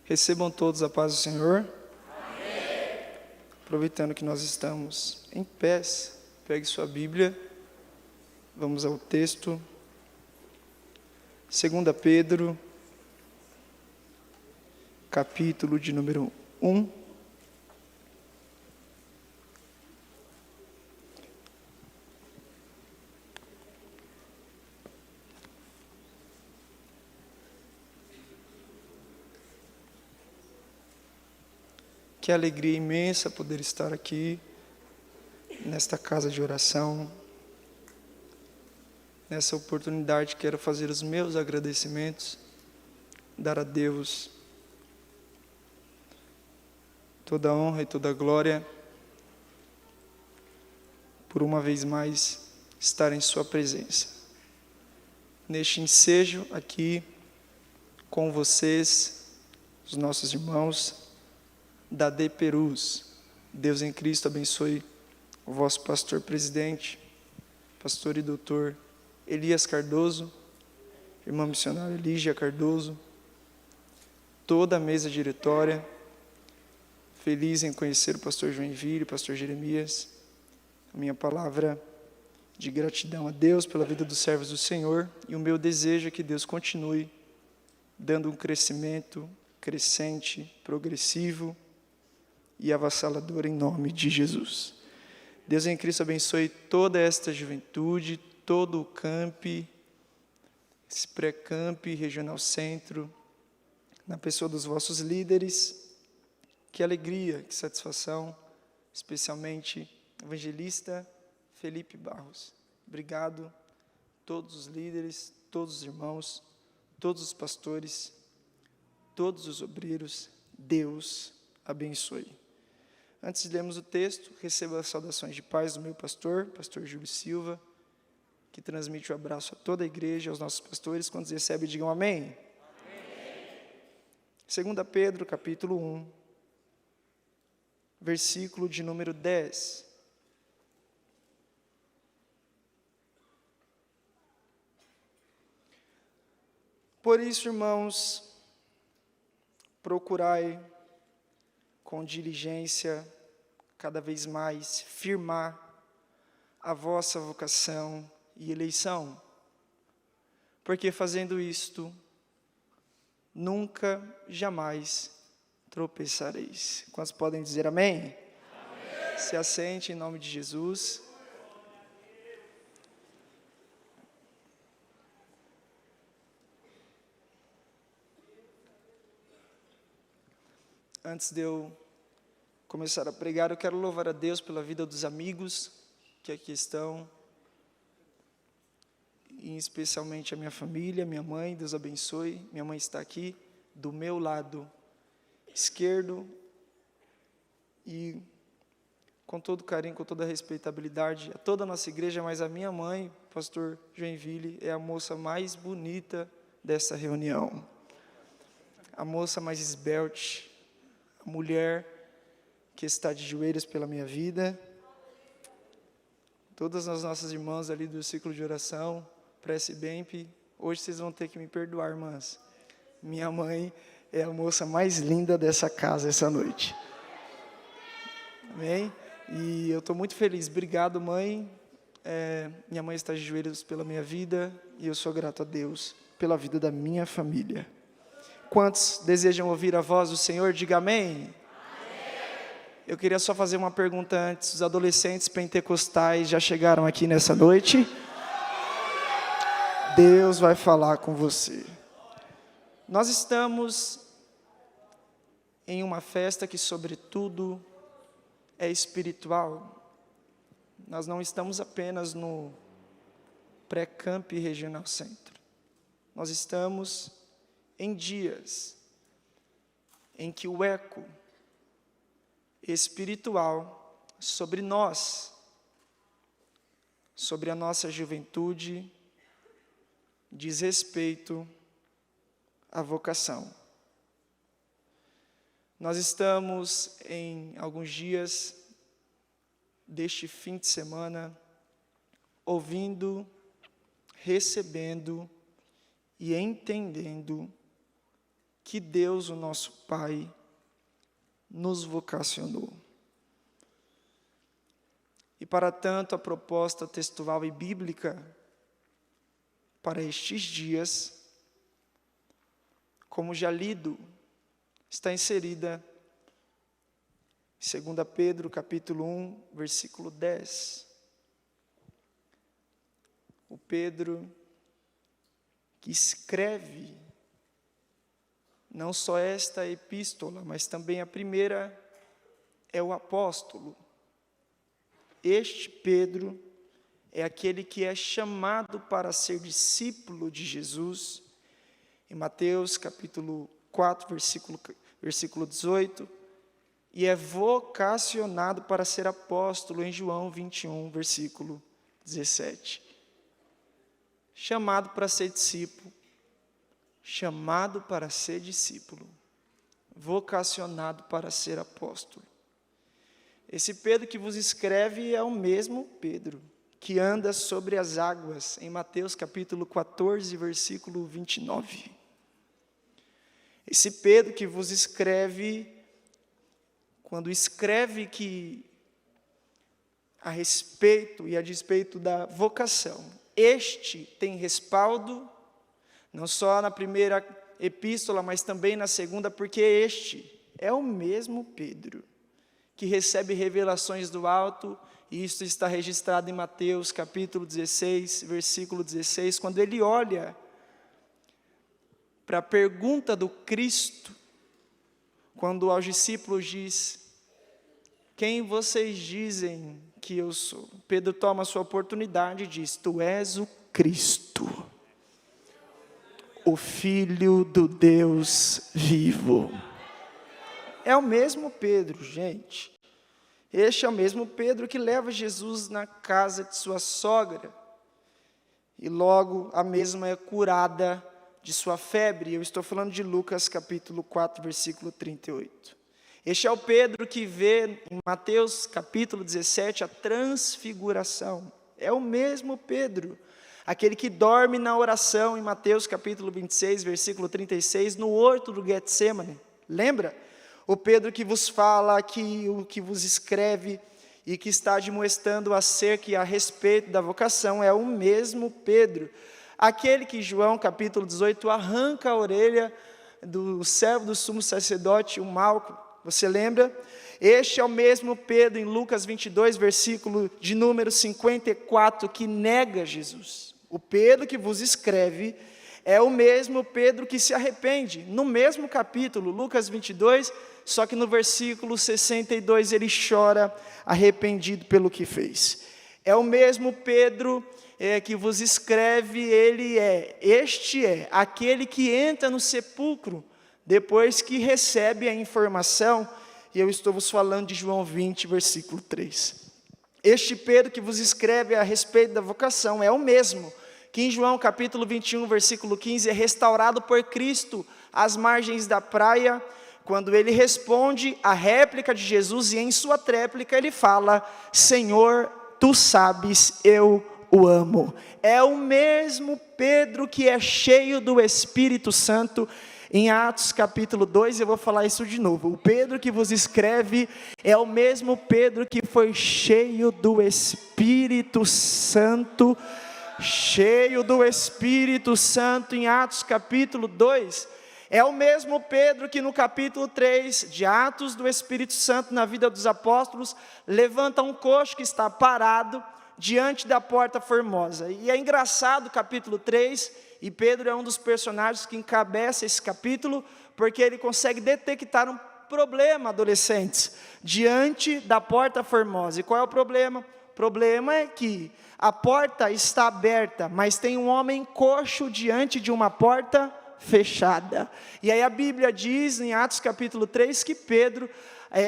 Recebam todos a paz do Senhor. Amém. Aproveitando que nós estamos em pés, pegue sua Bíblia, vamos ao texto. 2 Pedro, capítulo de número 1. Que alegria imensa poder estar aqui, nesta casa de oração. Nessa oportunidade quero fazer os meus agradecimentos, dar a Deus toda a honra e toda a glória, por uma vez mais estar em sua presença. Neste ensejo aqui, com vocês, os nossos irmãos, da DPerus. Deus em Cristo abençoe o vosso pastor presidente, pastor e doutor Elias Cardoso, irmã missionária Lígia Cardoso, toda a mesa diretória, feliz em conhecer o pastor Joinville, o pastor Jeremias. A minha palavra de gratidão a Deus pela vida dos servos do Senhor, e o meu desejo é que Deus continue dando um crescimento crescente, progressivo e avassalador em nome de Jesus. Deus em Cristo abençoe toda esta juventude, todo o camp, esse pré-camp, regional centro, na pessoa dos vossos líderes. Que alegria, que satisfação, especialmente evangelista Felipe Barros. Obrigado, todos os líderes, todos os irmãos, todos os pastores, todos os obreiros. Deus abençoe. Antes de lermos o texto, receba as saudações de paz do meu pastor Júlio Silva, que transmite o abraço a toda a igreja, aos nossos pastores. Quando recebem, digam amém. Amém. 2 Pedro, capítulo 1, versículo de número 10. Por isso, irmãos, procurai com diligência, cada vez mais, firmar a vossa vocação e eleição, porque fazendo isto, nunca, jamais tropeçareis. Quantos podem dizer amém? Amém. Se assente em nome de Jesus. Antes de eu começar a pregar, eu quero louvar a Deus pela vida dos amigos que aqui estão, e especialmente a minha família, minha mãe. Deus abençoe. Minha mãe está aqui do meu lado esquerdo, e com todo carinho, com toda a respeitabilidade a toda a nossa igreja, mas a minha mãe, pastor Joinville, é a moça mais bonita dessa reunião, a moça mais esbelte, a mulher que está de joelhos pela minha vida. Todas as nossas irmãs ali do ciclo de oração, Prece Bemp, hoje vocês vão ter que me perdoar, irmãs. Minha mãe é a moça mais linda dessa casa essa noite. Amém? E eu estou muito feliz. Obrigado, mãe. Minha mãe está de joelhos pela minha vida, e eu sou grato a Deus pela vida da minha família. Quantos desejam ouvir a voz do Senhor? Diga amém. Eu queria só fazer uma pergunta antes. Os adolescentes pentecostais já chegaram aqui nessa noite? Deus vai falar com você. Nós estamos em uma festa que, sobretudo, é espiritual. Nós não estamos apenas no pré-camp regional centro. Nós estamos em dias em que o eco espiritual sobre nós, sobre a nossa juventude, diz respeito à vocação. Nós estamos em alguns dias deste fim de semana ouvindo, recebendo e entendendo que Deus, o nosso Pai, nos vocacionou. E para tanto, a proposta textual e bíblica para estes dias, como já lido, está inserida em 2 Pedro, capítulo 1, versículo 10. O Pedro que escreve não só esta epístola, mas também a primeira é o apóstolo. Este Pedro é aquele que é chamado para ser discípulo de Jesus, em Mateus capítulo 4, versículo 18, e é vocacionado para ser apóstolo em João 21, versículo 17. Chamado para ser discípulo, chamado para ser discípulo, vocacionado para ser apóstolo. Esse Pedro que vos escreve é o mesmo Pedro que anda sobre as águas, em Mateus capítulo 14, versículo 29. Esse Pedro que vos escreve, quando escreve que a respeito e a despeito da vocação, este tem respaldo, não só na primeira epístola, mas também na segunda, porque este é o mesmo Pedro que recebe revelações do alto, e isso está registrado em Mateus capítulo 16, versículo 16, quando ele olha para a pergunta do Cristo, quando aos discípulos diz: quem vocês dizem que eu sou? Pedro toma a sua oportunidade e diz: tu és o Cristo, o Filho do Deus vivo. É o mesmo Pedro, gente. Este é o mesmo Pedro que leva Jesus na casa de sua sogra, e logo a mesma é curada de sua febre. Eu estou falando de Lucas capítulo 4, versículo 38. Este é o Pedro que vê em Mateus capítulo 17 a transfiguração. É o mesmo Pedro, aquele que dorme na oração em Mateus capítulo 26, versículo 36, no horto do Getsêmani. Lembra? O Pedro que vos fala, o que vos escreve e que está admoestando acerca e a respeito da vocação, é o mesmo Pedro. Aquele que João capítulo 18 arranca a orelha do servo do sumo sacerdote, o Malco. Você lembra? Este é o mesmo Pedro em Lucas 22, versículo de número 54, que nega Jesus. O Pedro que vos escreve é o mesmo Pedro que se arrepende. No mesmo capítulo, Lucas 22, só que no versículo 62 ele chora arrependido pelo que fez. É o mesmo Pedro que vos escreve, este é aquele que entra no sepulcro, depois que recebe a informação, e eu estou vos falando de João 20, versículo 3. Este Pedro que vos escreve a respeito da vocação é o mesmo que em João capítulo 21, versículo 15, é restaurado por Cristo às margens da praia, quando ele responde à réplica de Jesus, e em sua tréplica ele fala: Senhor, tu sabes, eu o amo. É o mesmo Pedro que é cheio do Espírito Santo. Em Atos capítulo 2, eu vou falar isso de novo. O Pedro que vos escreve é o mesmo Pedro que foi cheio do Espírito Santo, cheio do Espírito Santo em Atos capítulo 2. É o mesmo Pedro que no capítulo 3 de Atos do Espírito Santo na vida dos apóstolos, levanta um coxo que está parado diante da porta formosa. E é engraçado o capítulo 3, e Pedro é um dos personagens que encabeça esse capítulo, porque ele consegue detectar um problema, adolescentes, diante da porta formosa. E qual é o problema? O problema é que a porta está aberta, mas tem um homem coxo diante de uma porta fechada. E aí a Bíblia diz em Atos capítulo 3 que Pedro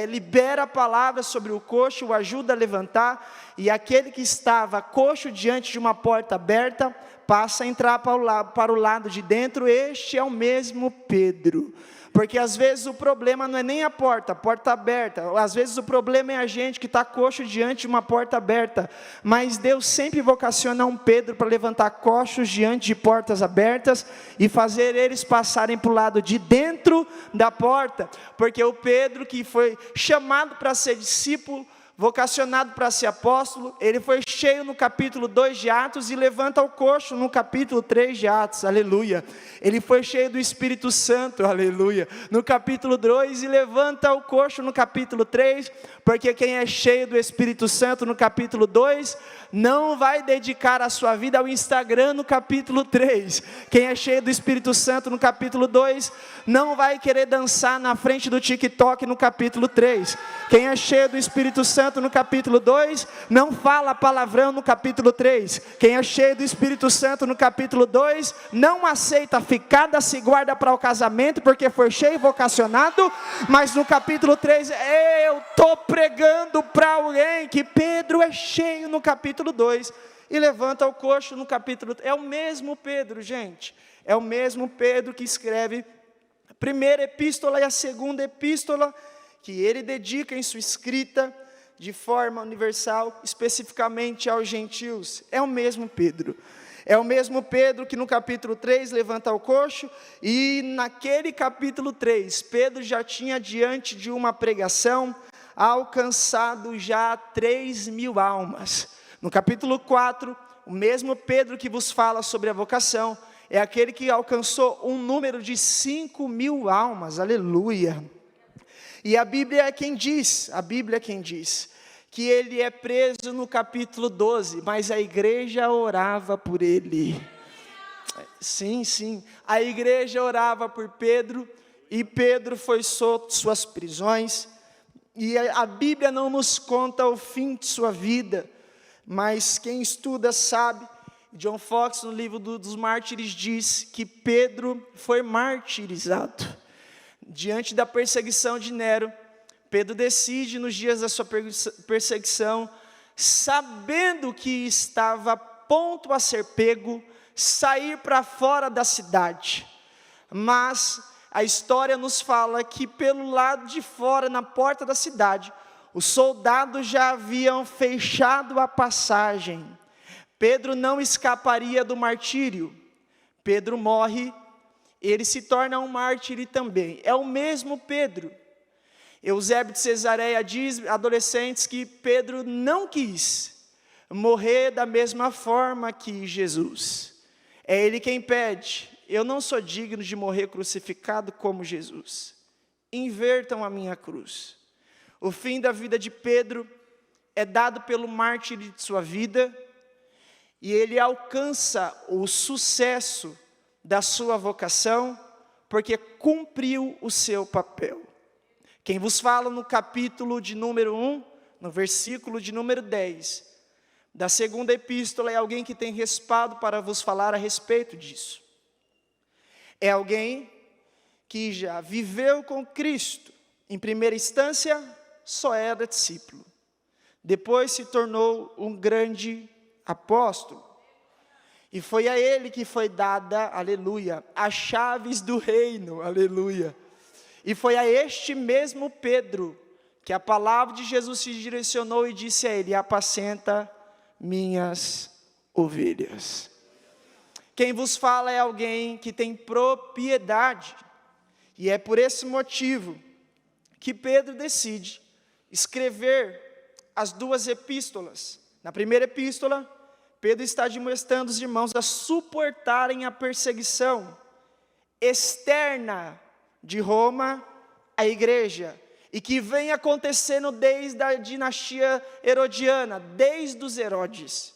libera a palavra sobre o coxo, o ajuda a levantar, e aquele que estava coxo diante de uma porta aberta passa a entrar para o lado de dentro, este é o mesmo Pedro. Porque às vezes o problema não é nem a porta aberta, às vezes o problema é a gente que está coxo diante de uma porta aberta, mas Deus sempre vocaciona um Pedro para levantar coxos diante de portas abertas, e fazer eles passarem para o lado de dentro da porta, porque o Pedro que foi chamado para ser discípulo, vocacionado para ser apóstolo, ele foi cheio no capítulo 2 de Atos e levanta o coxo no capítulo 3 de Atos, aleluia. Ele foi cheio do Espírito Santo, aleluia, no capítulo 2 e levanta o coxo no capítulo 3, porque quem é cheio do Espírito Santo no capítulo 2, não vai dedicar a sua vida ao Instagram no capítulo 3, quem é cheio do Espírito Santo no capítulo 2, não vai querer dançar na frente do TikTok no capítulo 3, quem é cheio do Espírito Santo no capítulo 2, não fala palavrão no capítulo 3, quem é cheio do Espírito Santo no capítulo 2, não aceita ficada, se guarda para o casamento, porque foi cheio e vocacionado, mas no capítulo 3, eu estou pregando para alguém que Pedro é cheio no capítulo 2, e levanta o coxo no capítulo 3, é o mesmo Pedro, gente, é o mesmo Pedro que escreve a primeira epístola e a segunda epístola, que ele dedica em sua escrita, de forma universal, especificamente aos gentios. É o mesmo Pedro. É o mesmo Pedro que no capítulo 3 levanta o coxo, e naquele capítulo 3, Pedro já tinha diante de uma pregação, alcançado já 3.000 almas. No capítulo 4, o mesmo Pedro que vos fala sobre a vocação, é aquele que alcançou um número de 5.000 almas, aleluia. E a Bíblia é quem diz, que ele é preso no capítulo 12, mas a igreja orava por ele. Sim, a igreja orava por Pedro, e Pedro foi solto de suas prisões, e a Bíblia não nos conta o fim de sua vida, mas quem estuda sabe. John Fox, no livro dos mártires, diz que Pedro foi martirizado. Diante da perseguição de Nero, Pedro decide nos dias da sua perseguição, sabendo que estava a ponto a ser pego, sair para fora da cidade. Mas a história nos fala que pelo lado de fora, na porta da cidade, os soldados já haviam fechado a passagem. Pedro não escaparia do martírio. Pedro morre, ele se torna um mártir também. É o mesmo Pedro. Eusébio de Cesareia diz, adolescentes, que Pedro não quis morrer da mesma forma que Jesus. É ele quem pede: eu não sou digno de morrer crucificado como Jesus. Invertam a minha cruz. O fim da vida de Pedro é dado pelo mártir de sua vida, e ele alcança o sucesso da sua vocação, porque cumpriu o seu papel. Quem vos fala no capítulo de número 1, no versículo de número 10, da segunda epístola, é alguém que tem respaldo para vos falar a respeito disso. É alguém que já viveu com Cristo. Em primeira instância, só era discípulo. Depois se tornou um grande apóstolo. E foi a ele que foi dada, aleluia, as chaves do reino, aleluia. E foi a este mesmo Pedro que a palavra de Jesus se direcionou e disse a ele: apacenta minhas ovelhas. Quem vos fala é alguém que tem propriedade, e é por esse motivo que Pedro decide escrever as duas epístolas. Na primeira epístola, Pedro está admoestando os irmãos a suportarem a perseguição externa de Roma à igreja, e que vem acontecendo desde a dinastia herodiana, desde os Herodes.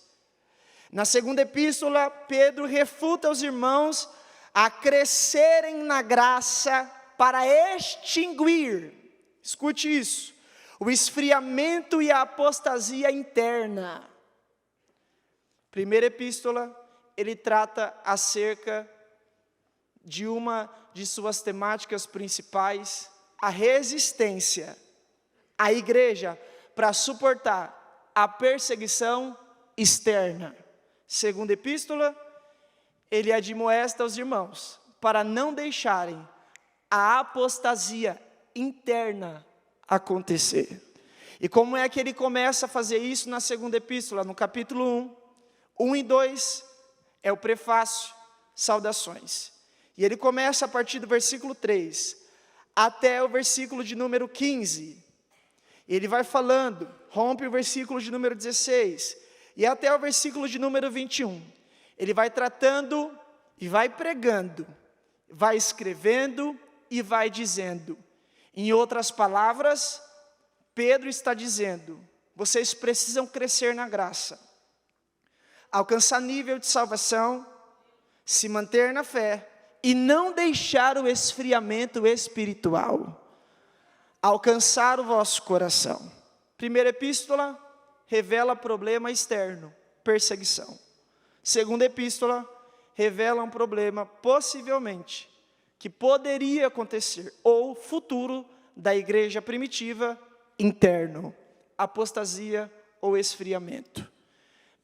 Na segunda epístola, Pedro refuta os irmãos a crescerem na graça para extinguir, escute isso, o esfriamento e a apostasia interna. Primeira epístola, ele trata acerca de uma de suas temáticas principais, a resistência à igreja para suportar a perseguição externa. Segunda epístola, ele admoesta os irmãos para não deixarem a apostasia interna acontecer. E como é que ele começa a fazer isso na segunda epístola, no capítulo 1 e 2, é o prefácio, saudações. E ele começa a partir do versículo 3, até o versículo de número 15. Ele vai falando, rompe o versículo de número 16, e até o versículo de número 21. Ele vai tratando e vai pregando, vai escrevendo e vai dizendo. Em outras palavras, Pedro está dizendo: vocês precisam crescer na graça, alcançar nível de salvação, se manter na fé e não deixar o esfriamento espiritual alcançar o vosso coração. Primeira epístola revela problema externo, perseguição. Segunda epístola revela um problema, possivelmente, que poderia acontecer, ou futuro da igreja primitiva, interno, apostasia ou esfriamento.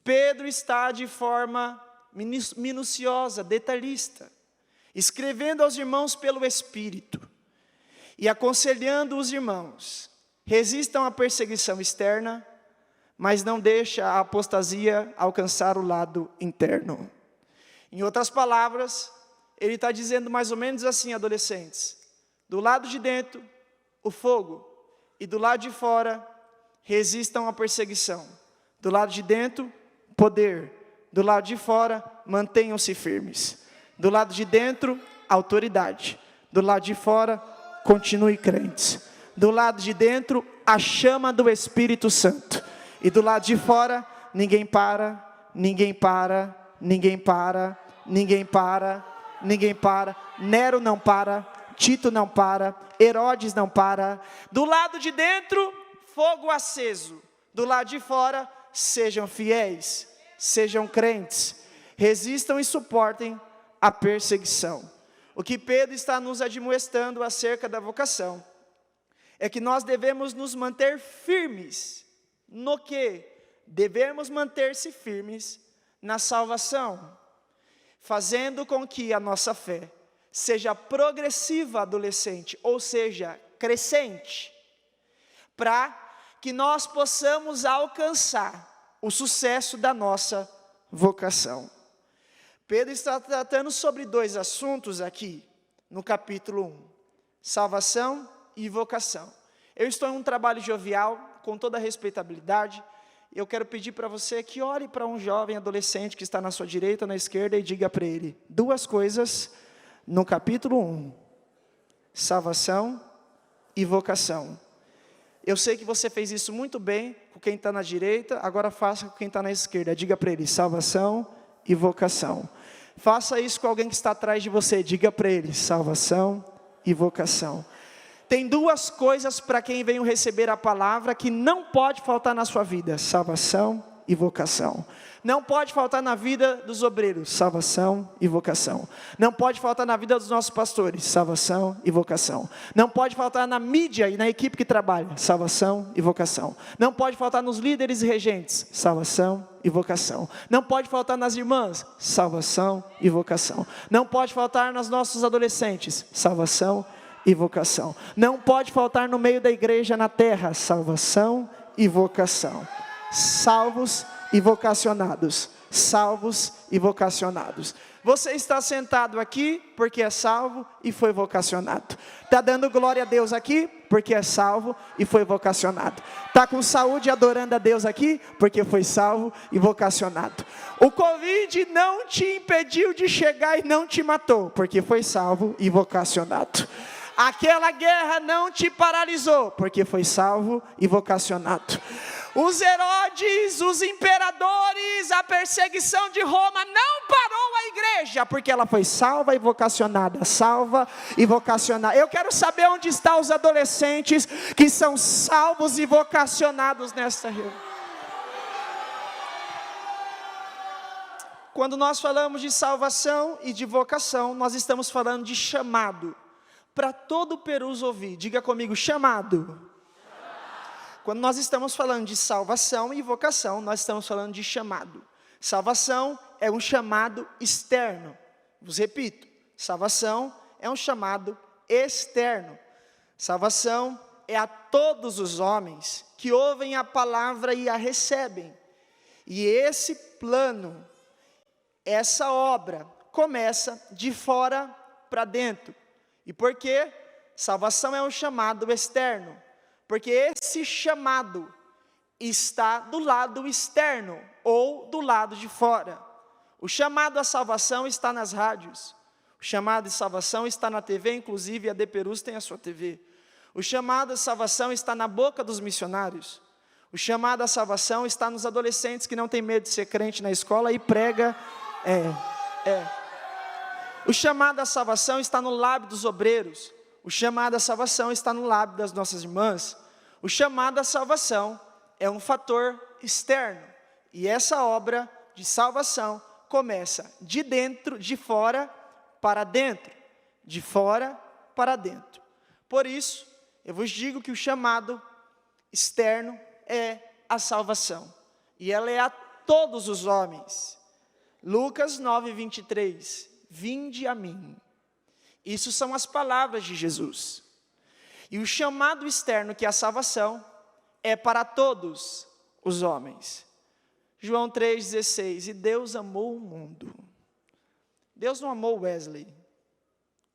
Pedro está de forma minuciosa, detalhista, escrevendo aos irmãos pelo Espírito, e aconselhando os irmãos, resistam à perseguição externa, mas não deixa a apostasia alcançar o lado interno. Em outras palavras, ele está dizendo mais ou menos assim, adolescentes: do lado de dentro, o fogo, e do lado de fora, resistam à perseguição. Do lado de dentro, poder. Do lado de fora, mantenham-se firmes. Do lado de dentro, autoridade. Do lado de fora, continue crentes. Do lado de dentro, a chama do Espírito Santo. E do lado de fora, ninguém para, ninguém para, ninguém para, ninguém para, ninguém para. Nero não para, Tito não para, Herodes não para. Do lado de dentro, fogo aceso. Do lado de fora, sejam fiéis, sejam crentes, resistam e suportem a perseguição. O que Pedro está nos admoestando acerca da vocação é que nós devemos nos manter firmes. No que? Devemos manter-se firmes na salvação, fazendo com que a nossa fé seja progressiva, adolescente, ou seja, crescente, para que nós possamos alcançar o sucesso da nossa vocação. Pedro está tratando sobre dois assuntos aqui, no capítulo 1, salvação e vocação. Eu estou em um trabalho jovial, com toda a respeitabilidade. Eu quero pedir para você que olhe para um jovem adolescente que está na sua direita ou na esquerda e diga para ele duas coisas no capítulo 1, salvação e vocação. Eu sei que você fez isso muito bem com quem está na direita, agora faça com quem está na esquerda. Diga para ele, salvação e vocação. Faça isso com alguém que está atrás de você, diga para ele, salvação e vocação. Tem duas coisas para quem veio receber a palavra que não pode faltar na sua vida, salvação e vocação. Não pode faltar na vida dos obreiros, salvação e vocação. Não pode faltar na vida dos nossos pastores, salvação e vocação. Não pode faltar na mídia e na equipe que trabalha, salvação e vocação. Não pode faltar nos líderes e regentes, salvação e vocação. Não pode faltar nas irmãs, salvação e vocação. Não pode faltar nos nossos adolescentes, salvação e vocação. Não pode faltar no meio da igreja na terra, salvação e vocação. Salvos e vocacionados, salvos e vocacionados. Você está sentado aqui porque é salvo e foi vocacionado. Está dando glória a Deus aqui porque é salvo e foi vocacionado. Está com saúde adorando a Deus aqui porque foi salvo e vocacionado. O Covid não te impediu de chegar e não te matou porque foi salvo e vocacionado. Aquela guerra não te paralisou porque foi salvo e vocacionado. Os Herodes, os imperadores, a perseguição de Roma não parou a igreja, porque ela foi salva e vocacionada, salva e vocacionada. Eu quero saber onde estão os adolescentes que são salvos e vocacionados nesta reunião. Quando nós falamos de salvação e de vocação, nós estamos falando de chamado. Para todo o Perus ouvir, diga comigo, chamado. Quando nós estamos falando de salvação e vocação, nós estamos falando de chamado. Salvação é um chamado externo. Vos repito, salvação é um chamado externo. Salvação é a todos os homens que ouvem a palavra e a recebem. E esse plano, essa obra, começa de fora para dentro. E por quê? Salvação é um chamado externo. Porque esse chamado está do lado externo ou do lado de fora. O chamado à salvação está nas rádios. O chamado de salvação está na TV, inclusive a Deperus tem a sua TV. O chamado à salvação está na boca dos missionários. O chamado à salvação está nos adolescentes que não têm medo de ser crente na escola e prega. O chamado à salvação está no lábio dos obreiros. O chamado à salvação está no lábio das nossas irmãs. O chamado à salvação é um fator externo. E essa obra de salvação começa de dentro, de fora para dentro. De fora para dentro. Por isso, eu vos digo que o chamado externo é a salvação. E ela é a todos os homens. Lucas 9:23. Vinde a mim. Isso são as palavras de Jesus. E o chamado externo, que é a salvação, é para todos os homens. João 3,16. E Deus amou o mundo. Deus não amou Wesley.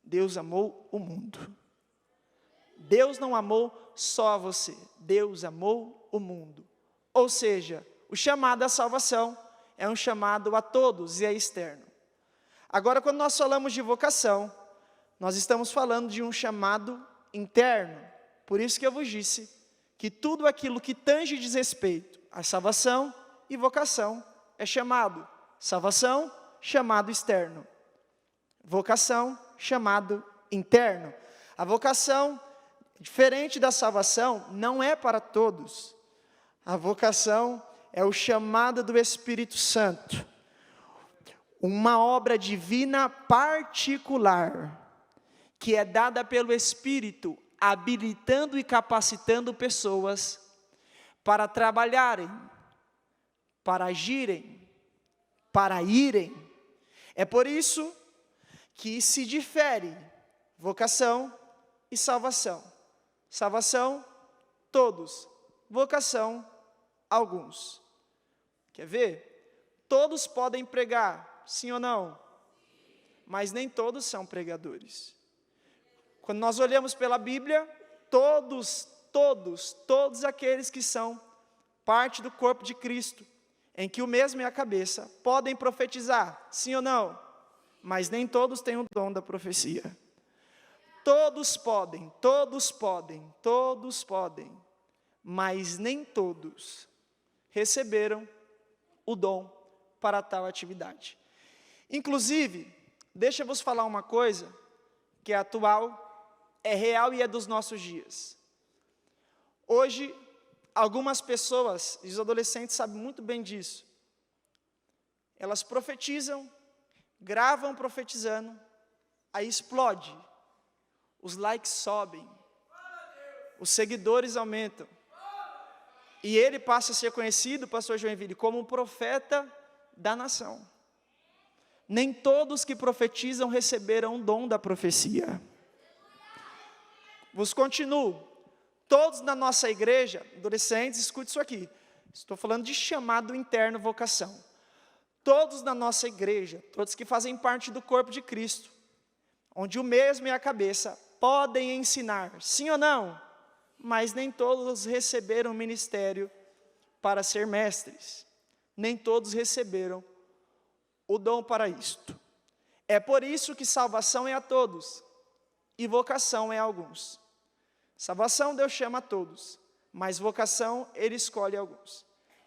Deus amou o mundo. Deus não amou só você. Deus amou o mundo. Ou seja, o chamado à salvação é um chamado a todos e é externo. Agora, quando nós falamos de vocação, nós estamos falando de um chamado interno. Por isso que eu vos disse que tudo aquilo que tange diz respeito à salvação e vocação é chamado. Salvação, chamado externo. Vocação, chamado interno. A vocação, diferente da salvação, não é para todos. A vocação é o chamado do Espírito Santo. Uma obra divina particular, que é dada pelo Espírito, habilitando e capacitando pessoas para trabalharem, para agirem, para irem. É por isso que se difere vocação e salvação. Salvação, todos. Vocação, alguns. Quer ver? Todos podem pregar, sim ou não? Mas nem todos são pregadores. Quando nós olhamos pela Bíblia, todos aqueles que são parte do corpo de Cristo, em que o mesmo é a cabeça, podem profetizar, sim ou não? Mas nem todos têm o dom da profecia. Todos podem, mas nem todos receberam o dom para tal atividade. Inclusive, deixa eu vos falar uma coisa que é atual, é real e é dos nossos dias. Hoje, algumas pessoas, e os adolescentes sabem muito bem disso, elas profetizam, gravam profetizando, aí explode, os likes sobem, os seguidores aumentam, e ele passa a ser conhecido, pastor Joinville, como um profeta da nação. Nem todos que profetizam receberam o dom da profecia. Vos continuo. Todos na nossa igreja, adolescentes, escute isso aqui. Estou falando de chamado interno, vocação. Todos na nossa igreja, todos que fazem parte do corpo de Cristo, onde o mesmo é a cabeça, podem ensinar, sim ou não? Mas nem todos receberam o ministério para ser mestres. Nem todos receberam o dom para isto. É por isso que salvação é a todos e vocação é a alguns. Salvação Deus chama a todos, mas vocação Ele escolhe alguns.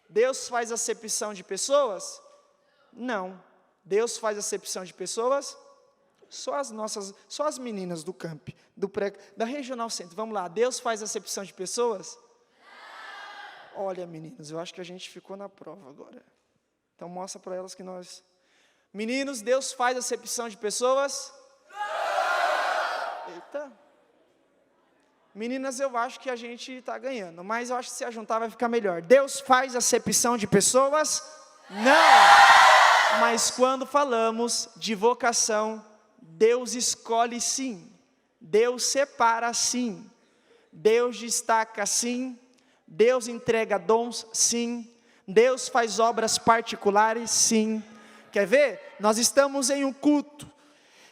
Deus faz acepção de pessoas? Não. Deus faz acepção de pessoas? Só as meninas do camp, da Regional Centro. Vamos lá, Deus faz acepção de pessoas? Não. Olha, meninas, eu acho que a gente ficou na prova agora. Então mostra para elas que nós... Meninos, Deus faz acepção de pessoas? Não. Eita. Meninas, eu acho que a gente está ganhando, mas eu acho que se ajuntar vai ficar melhor. Deus faz acepção de pessoas? Não. Mas quando falamos de vocação, Deus escolhe sim, Deus separa sim, Deus destaca sim, Deus entrega dons sim, Deus faz obras particulares sim. Quer ver? Nós estamos em um culto,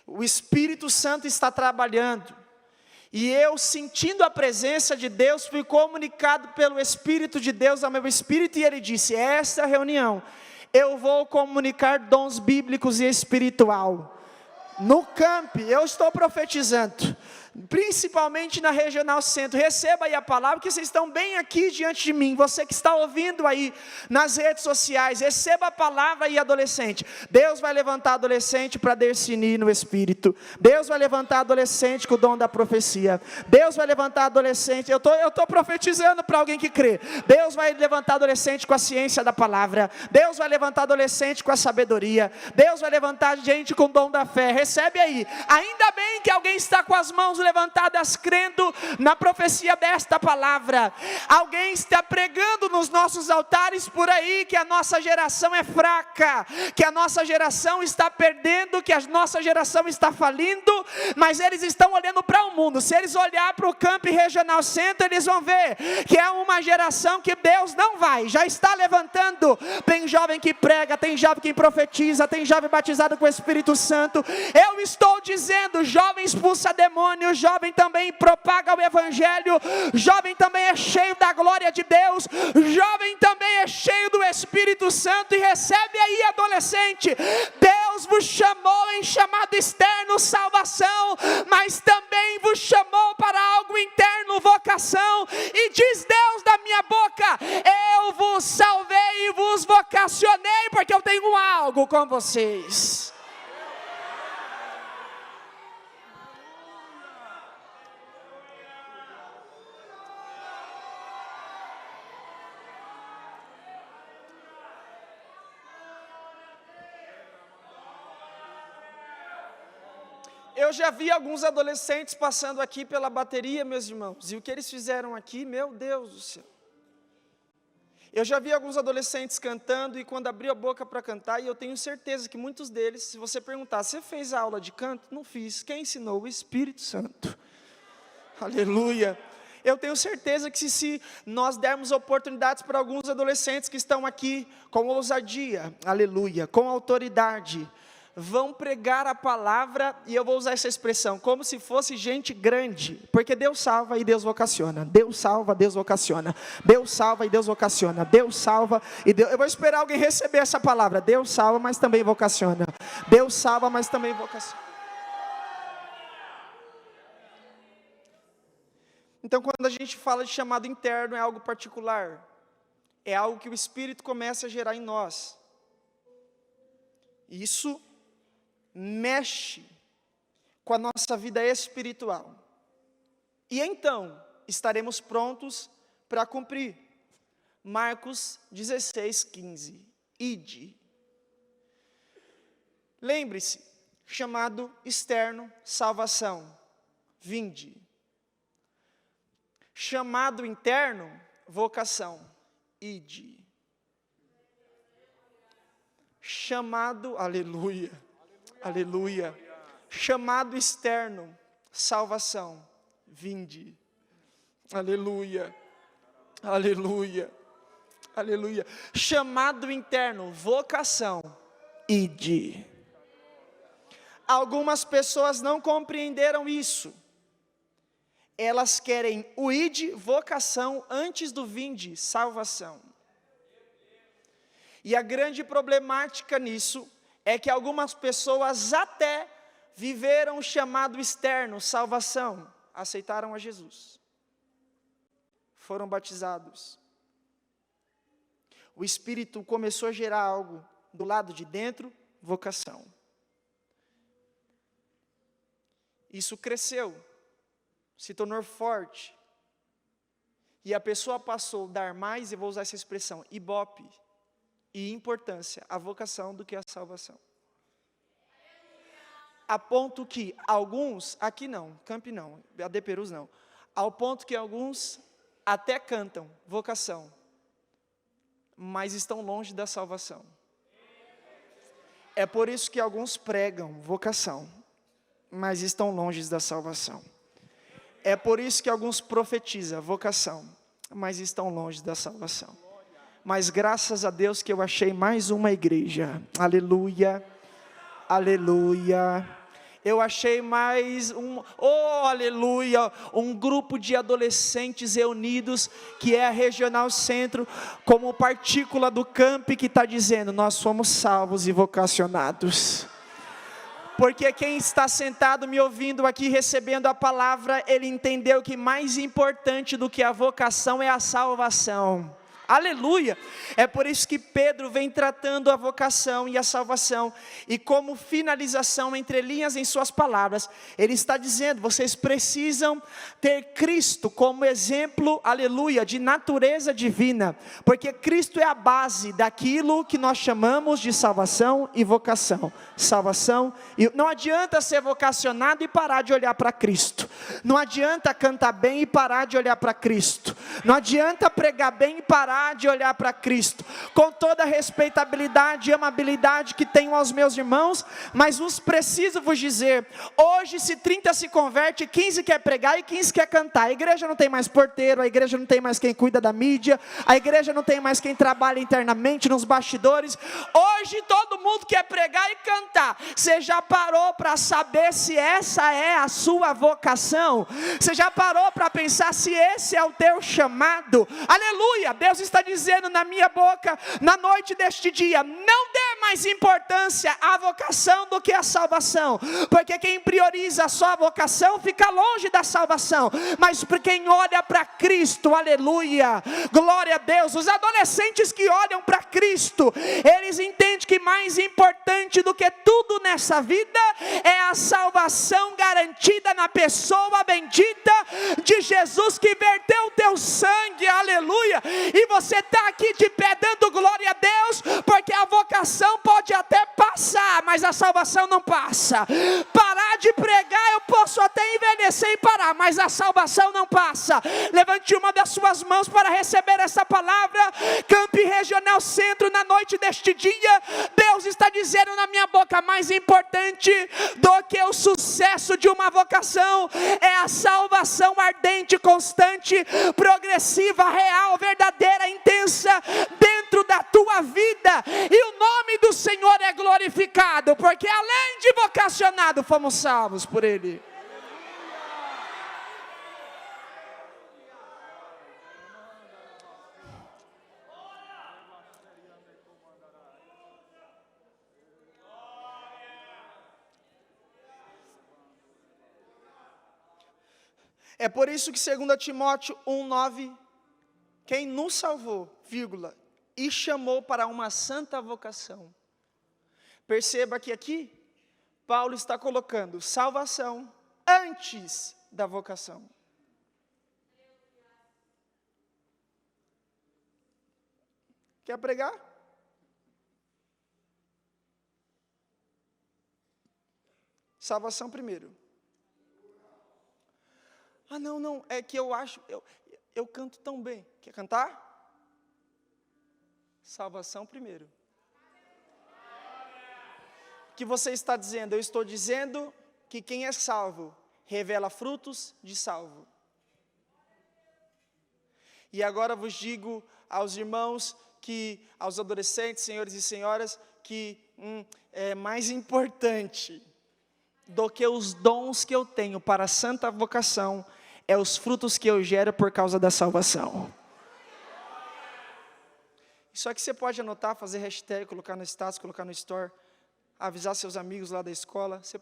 o Espírito Santo está trabalhando, e eu, sentindo a presença de Deus, fui comunicado pelo Espírito de Deus ao meu espírito, e ele disse: essa reunião, eu vou comunicar dons bíblicos e espiritual. No camp, eu estou profetizando, principalmente na Regional Centro. Receba aí a palavra, que vocês estão bem aqui diante de mim. Você que está ouvindo aí nas redes sociais, receba a palavra aí, adolescente. Deus vai levantar adolescente para discernir no Espírito. Deus vai levantar adolescente com o dom da profecia. Deus vai levantar adolescente, eu estou profetizando para alguém que crê. Deus vai levantar adolescente com a ciência da palavra. Deus vai levantar adolescente com a sabedoria. Deus vai levantar gente com o dom da fé. Recebe aí. Ainda bem que alguém está com as mãos levantadas crendo na profecia desta palavra. Alguém está pregando nos nossos altares por aí que a nossa geração é fraca, que a nossa geração está perdendo, que a nossa geração está falindo, mas eles estão olhando para o mundo. Se eles olhar para o Camp Regional Centro, eles vão ver que é uma geração que Deus não vai, já está levantando. Tem jovem que prega, tem jovem que profetiza, tem jovem batizado com o Espírito Santo. Eu estou dizendo, jovem expulsa demônios, jovem também propaga o Evangelho, jovem também é cheio da glória de Deus, jovem também é cheio do Espírito Santo. E recebe aí, adolescente, Deus vos chamou em chamado externo, salvação, mas também vos chamou para algo interno, vocação. E diz Deus da minha boca: eu vos salvei e vos vocacionei, porque eu tenho algo com vocês. Eu já vi alguns adolescentes passando aqui pela bateria, meus irmãos, e o que eles fizeram aqui, meu Deus do céu. Eu já vi alguns adolescentes cantando, e quando abriu a boca para cantar, e eu tenho certeza que muitos deles, se você perguntar: você fez a aula de canto? Não fiz. Quem ensinou? O Espírito Santo. Aleluia. Eu tenho certeza que se nós dermos oportunidades para alguns adolescentes que estão aqui com ousadia, aleluia, com autoridade, vão pregar a palavra, e eu vou usar essa expressão, como se fosse gente grande, porque Deus salva e Deus vocaciona, Deus salva, Deus vocaciona, Deus salva e Deus vocaciona, Deus salva e Deus... Eu vou esperar alguém receber essa palavra. Deus salva, mas também vocaciona, Deus salva, mas também vocaciona. Então, quando a gente fala de chamado interno, é algo particular, é algo que o Espírito começa a gerar em nós. Isso mexe com a nossa vida espiritual, e então estaremos prontos para cumprir. Marcos 16:15, ide. Lembre-se, chamado externo, salvação, vinde. Chamado interno, vocação, ide. Chamado, aleluia, aleluia. Chamado externo, salvação, vinde. Aleluia, aleluia, aleluia. Chamado interno, vocação, ide. Algumas pessoas não compreenderam isso. Elas querem o ide, vocação, antes do vinde, salvação. E a grande problemática nisso é que algumas pessoas até viveram o chamado externo, salvação, aceitaram a Jesus, foram batizados. O Espírito começou a gerar algo do lado de dentro, vocação. Isso cresceu, se tornou forte, e a pessoa passou a dar mais, eu vou usar essa expressão, ibope, e importância à vocação do que à salvação. A ponto que alguns, aqui não, Camp não, AD Perus não, ao ponto que alguns até cantam vocação, mas estão longe da salvação. É por isso que alguns pregam vocação, mas estão longe da salvação. É por isso que alguns profetizam vocação, mas estão longe da salvação. Mas graças a Deus que eu achei mais uma igreja. Aleluia, aleluia. Eu achei mais aleluia, um grupo de adolescentes reunidos, que é a Regional Centro, como partícula do camp que está dizendo, nós somos salvos e vocacionados. Porque quem está sentado me ouvindo aqui, recebendo a palavra, ele entendeu que mais importante do que a vocação é a salvação. Aleluia, é por isso que Pedro vem tratando a vocação e a salvação, e como finalização entre linhas em suas palavras, ele está dizendo, vocês precisam ter Cristo como exemplo, aleluia, de natureza divina, porque Cristo é a base daquilo que nós chamamos de salvação e vocação, não adianta ser vocacionado e parar de olhar para Cristo, não adianta cantar bem e parar de olhar para Cristo, não adianta pregar bem e parar de olhar para Cristo, com toda a respeitabilidade e amabilidade que tenho aos meus irmãos, mas vos preciso vos dizer, hoje se 30 se converte, 15 quer pregar e 15 quer cantar, a igreja não tem mais porteiro, a igreja não tem mais quem cuida da mídia, a igreja não tem mais quem trabalha internamente nos bastidores, hoje todo mundo quer pregar e cantar. Você já parou para saber se essa é a sua vocação? Você já parou para pensar se esse é o teu chamado? Aleluia, Deus está dizendo na minha boca, na noite deste dia, não dê mais importância à vocação do que à salvação, porque quem prioriza só a vocação, fica longe da salvação, mas quem olha para Cristo, aleluia, glória a Deus, os adolescentes que olham para Cristo, eles entendem que mais importante do que tudo nessa vida, é a salvação garantida na pessoa bendita de Jesus, que verteu o teu sangue, aleluia, e você está aqui de pé dando glória a Deus, porque a vocação pode até passar, mas a salvação não passa. Parar de pregar, eu posso até envelhecer e parar, mas a salvação não passa. Levante uma das suas mãos para receber essa palavra. Camp Regional Centro, na noite deste dia, Deus está dizendo na minha boca, mais importante do que o sucesso de uma vocação, é a salvação ardente, constante, progressiva, real, verdadeira, intensa, dentro da tua vida, e o nome do Senhor é glorificado, porque além de vocacionado, fomos salvos por Ele. É por isso que 2 Timóteo 1,9, quem nos salvou, vírgula, e chamou para uma santa vocação. Perceba que aqui, Paulo está colocando salvação antes da vocação. Quer pregar? Salvação primeiro. Ah, não, é que eu acho, eu canto tão bem. Quer cantar? Salvação primeiro. O que você está dizendo? Eu estou dizendo que quem é salvo revela frutos de salvo. E agora vos digo aos irmãos, aos adolescentes, senhores e senhoras, que é mais importante do que os dons que eu tenho para a santa vocação, é os frutos que eu gero por causa da salvação. Isso aqui você pode anotar, fazer hashtag, colocar no status, colocar no store, avisar seus amigos lá da escola. Isso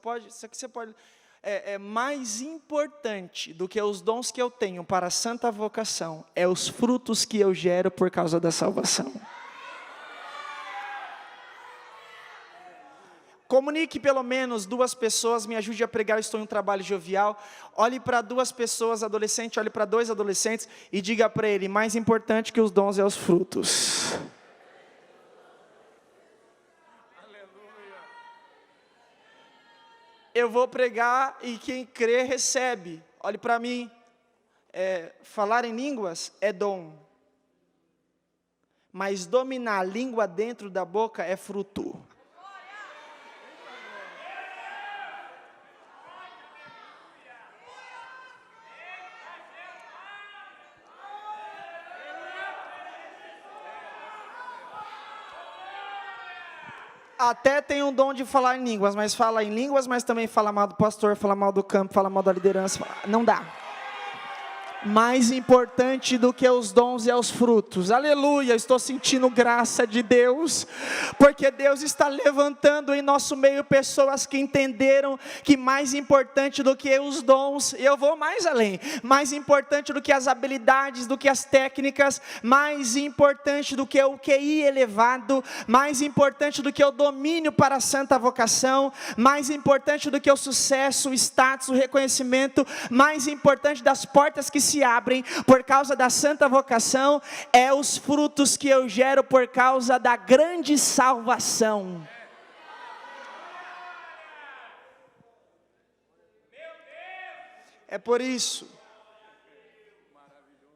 aqui você pode. É mais importante do que os dons que eu tenho para a santa vocação, é os frutos que eu gero por causa da salvação. Comunique pelo menos 2 pessoas, me ajude a pregar, eu estou em um trabalho jovial. Olhe para 2 pessoas, adolescente, olhe para 2 adolescentes e diga para ele, mais importante que os dons é os frutos. Aleluia. Eu vou pregar e quem crê recebe. Olhe para mim, falar em línguas é dom, mas dominar a língua dentro da boca é fruto. até tem um dom de falar em línguas, mas fala em línguas, mas também fala mal do pastor, fala mal do campo, fala mal da liderança. Não dá. Mais importante do que os dons é os frutos. Aleluia, estou sentindo graça de Deus, porque Deus está levantando em nosso meio pessoas que entenderam que mais importante do que os dons, eu vou mais além, mais importante do que as habilidades, do que as técnicas, mais importante do que o QI elevado, mais importante do que o domínio para a santa vocação, mais importante do que o sucesso, o status, o reconhecimento, mais importante das portas que se abrem por causa da santa vocação, é os frutos que eu gero por causa da grande salvação. É por isso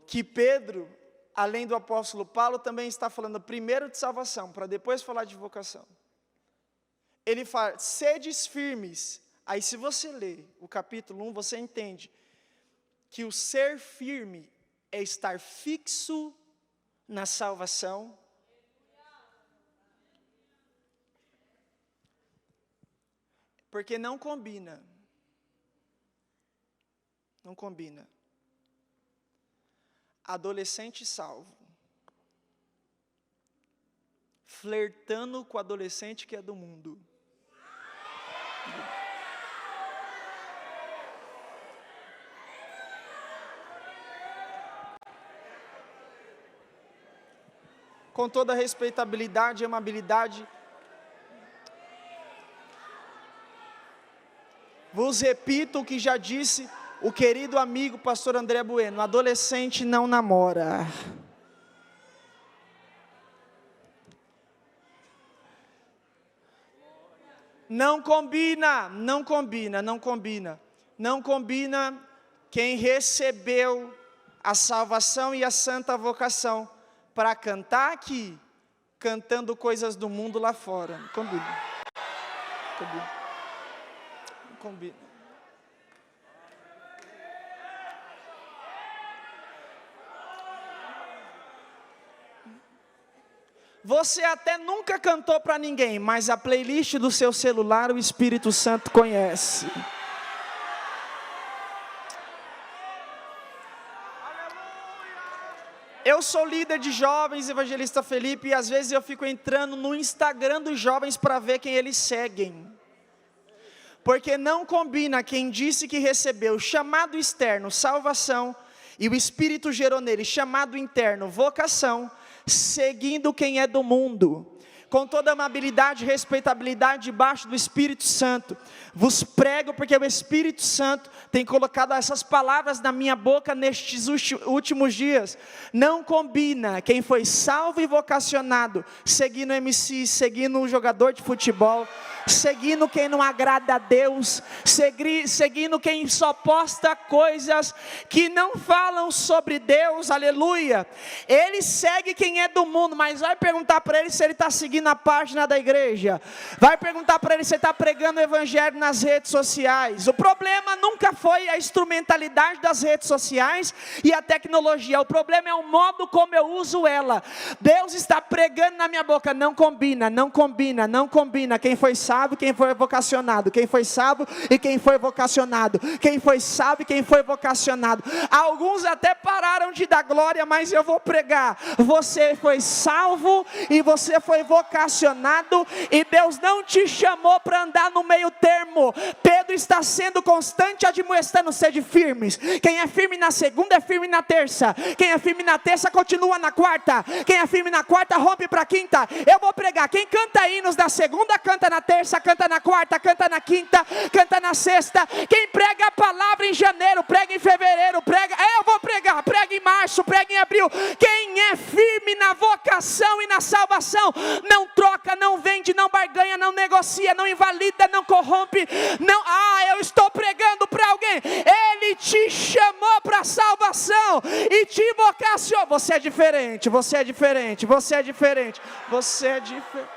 que Pedro, além do apóstolo Paulo, também está falando primeiro de salvação, para depois falar de vocação. Ele fala, sedes firmes. Aí se você ler o capítulo 1, você entende que o ser firme é estar fixo na salvação. Porque não combina. Não combina. Adolescente salvo, flertando com o adolescente que é do mundo. Com toda respeitabilidade e amabilidade, vos repito o que já disse o querido amigo pastor André Bueno: adolescente não namora. Não combina, não combina, não combina. Não combina quem recebeu a salvação e a santa vocação para cantar aqui, cantando coisas do mundo lá fora. Não combina. Não combina. Não combina. Você até nunca cantou para ninguém, mas a playlist do seu celular o Espírito Santo conhece. Eu sou líder de jovens, Evangelista Felipe, e às vezes eu fico entrando no Instagram dos jovens para ver quem eles seguem. Porque não combina quem disse que recebeu chamado externo, salvação, e o Espírito gerou nele chamado interno, vocação, seguindo quem é do mundo. Com toda amabilidade e respeitabilidade debaixo do Espírito Santo, vos prego porque o Espírito Santo tem colocado essas palavras na minha boca nestes últimos dias. Não combina quem foi salvo e vocacionado, seguindo MC, seguindo um jogador de futebol, seguindo quem não agrada a Deus, seguindo quem só posta coisas que não falam sobre Deus, aleluia. Ele segue quem é do mundo, mas vai perguntar para ele se ele está seguindo a página da igreja, vai perguntar para ele se ele está pregando o evangelho nas redes sociais. O problema nunca foi a instrumentalidade das redes sociais e a tecnologia, o problema é o modo como eu uso ela. Deus está pregando na minha boca, não combina, não combina, não combina. Quem foi sábio, quem foi vocacionado, quem foi sábio e quem foi vocacionado, quem foi sábio e quem foi vocacionado. Alguns até pararam de dar glória, mas eu vou pregar, você foi salvo e você foi vocacionado, e Deus não te chamou para andar no meio termo. Pedro está sendo constante, admoestando, sede firmes. Quem é firme na segunda é firme na terça, quem é firme na terça continua na quarta, quem é firme na quarta rompe para a quinta. Eu vou pregar, quem canta hinos na segunda, canta na terça, canta na quarta, canta na quinta, canta na sexta. Quem prega a palavra em janeiro, prega em fevereiro, prega, eu vou pregar, prega em março, prega em abril. Quem é firme na vocação e na salvação, não troca, não vende, não barganha, não negocia, não invalida, não corrompe, não, eu estou pregando para alguém. Ele te chamou para a salvação e te vocacionou. Você é diferente, você é diferente, você é diferente, você é diferente.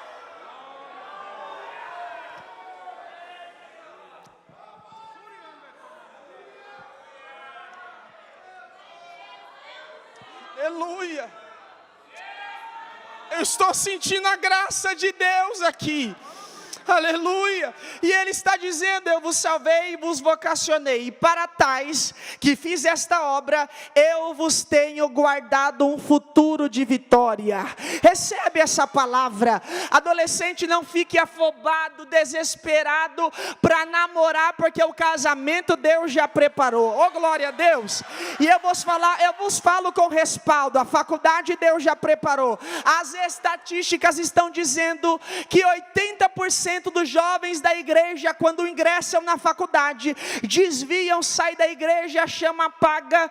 Aleluia. Eu estou sentindo a graça de Deus aqui. Aleluia! E Ele está dizendo: eu vos salvei e vos vocacionei, e para tais que fiz esta obra, eu vos tenho guardado um futuro de vitória. Recebe essa palavra. Adolescente, não fique afobado, desesperado para namorar, porque o casamento Deus já preparou. Oh, glória a Deus! E eu vos falo com respaldo, a faculdade Deus já preparou. As estatísticas estão dizendo que 80% dos jovens da igreja, quando ingressam na faculdade, desviam, saem da igreja, chama paga,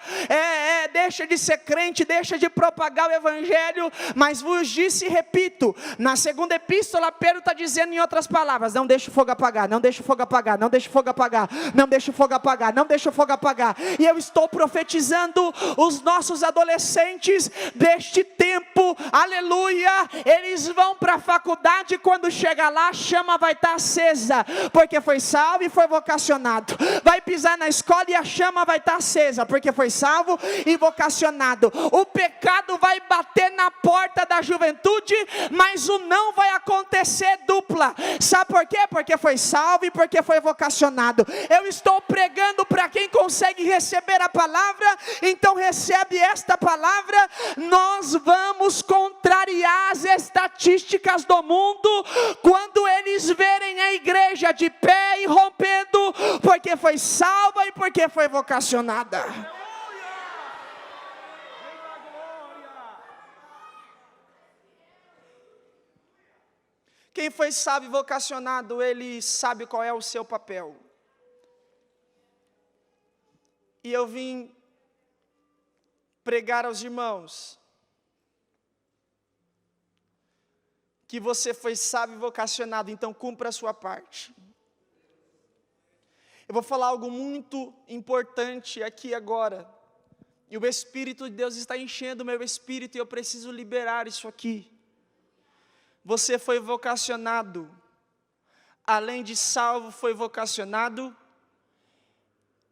deixa de ser crente, deixa de propagar o evangelho. Mas vos disse e repito, na segunda epístola Pedro está dizendo em outras palavras: não deixe o fogo apagar, não deixe o fogo apagar, não deixe o fogo apagar, não deixe o fogo apagar, não deixe o fogo apagar. E eu estou profetizando os nossos adolescentes deste tempo, aleluia, eles vão para a faculdade, quando chega lá, a chama vai estar acesa, porque foi salvo e foi vocacionado. Vai pisar na escola e a chama vai estar acesa, porque foi salvo e vocacionado. O pecado vai bater na porta da juventude, mas o não vai acontecer dupla. Sabe por quê? Porque foi salvo e porque foi vocacionado. Eu estou pregando para quem consegue receber a palavra, então recebe esta palavra. Nós vamos contrariar as estatísticas do mundo, quando eles verem a igreja de pé e rompendo, porque foi salva e porque foi vocacionada. Quem foi salvo e vocacionado, ele sabe qual é o seu papel. E eu vim pregar aos irmãos que você foi salvo e vocacionado, então cumpra a sua parte. Eu vou falar algo muito importante aqui agora, e o Espírito de Deus está enchendo o meu espírito, e eu preciso liberar isso aqui. Você foi vocacionado, além de salvo, foi vocacionado,